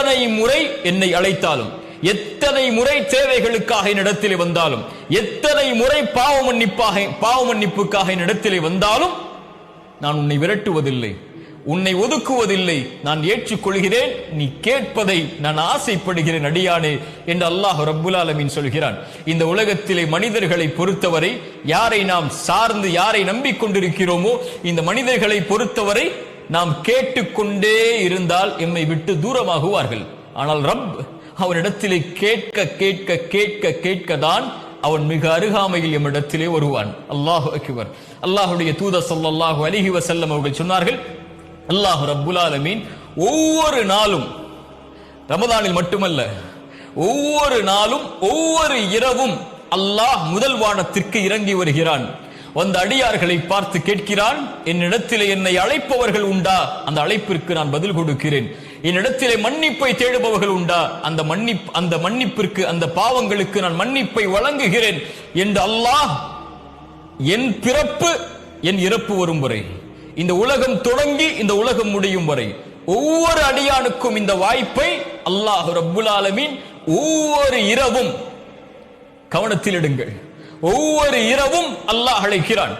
எத்தனை முறை என்னை அழைத்தாலும், எத்தனை முறை தேவைகளுக்காக என்னிடத்திலே வந்தாலும், எத்தனை முறை பாவ மன்னிப்புக்காக என்னிடத்திலே வந்தாலும் நான் உன்னை விரட்டுவதில்லை, உன்னை ஒதுக்குவதில்லை, நான் ஏற்றுக்கொள்கிறேன், நீ கேட்பதை நான் ஆசைப்படுகிறேன் அடியானே என்று அல்லாஹ் ரப்புல் ஆலமீன் சொல்கிறான். இந்த உலகத்திலே மனிதர்களை பொறுத்தவரை, யாரை நாம் சார்ந்து யாரை நம்பிக்கொண்டிருக்கிறோமோ இந்த மனிதர்களை பொறுத்தவரை நாம் கேட்டுக்கொண்டே இருந்தால் எம்மை விட்டு தூரமாகுவார்கள். ஆனால் ரப் அவனிடத்திலே கேட்க கேட்க கேட்க கேட்கதான் அவன் மிக அருகாமையில் எம்மிடத்திலே வருவான். அல்லாஹு அக்பர். அல்லாஹுடைய தூதர் ஸல்லல்லாஹு அலைஹி வஸல்லம் அவர்கள் சொன்னார்கள், அல்லாஹ் ரப்புல் ஆலமீன் ஒவ்வொரு நாளும், ரமதானில் மட்டுமல்ல, ஒவ்வொரு நாளும் ஒவ்வொரு இரவும் அல்லாஹ் முதல் வானத்திற்கு இறங்கி வருகிறான். வந்த அடியார்களை பார்த்து கேட்கிறான், என்னிடத்திலே என்னை அழைப்பவர்கள் உண்டா? அந்த அழைப்பிற்கு நான் பதில் கொடுக்கிறேன். என்னிடத்திலே மன்னிப்பை தேடுபவர்கள் உண்டா? அந்த மன்னிப்பிற்கு, அந்த பாவங்களுக்கு நான் மன்னிப்பை வழங்குகிறேன் என்று அல்லாஹ் என் பிறப்பு என் இறப்பு வரும் வரை, இந்த உலகம் தொடங்கி இந்த உலகம் முடியும் வரை ஒவ்வொரு அடியானுக்கும் இந்த வாய்ப்பை அல்லாஹ் ரப்புல் ஆலமீன் ஒவ்வொரு இரவும், கவனத்தில் எடுங்கள், ஒவ்வொரு இரவும் அல்லாஹ் அழைக்கிறான்.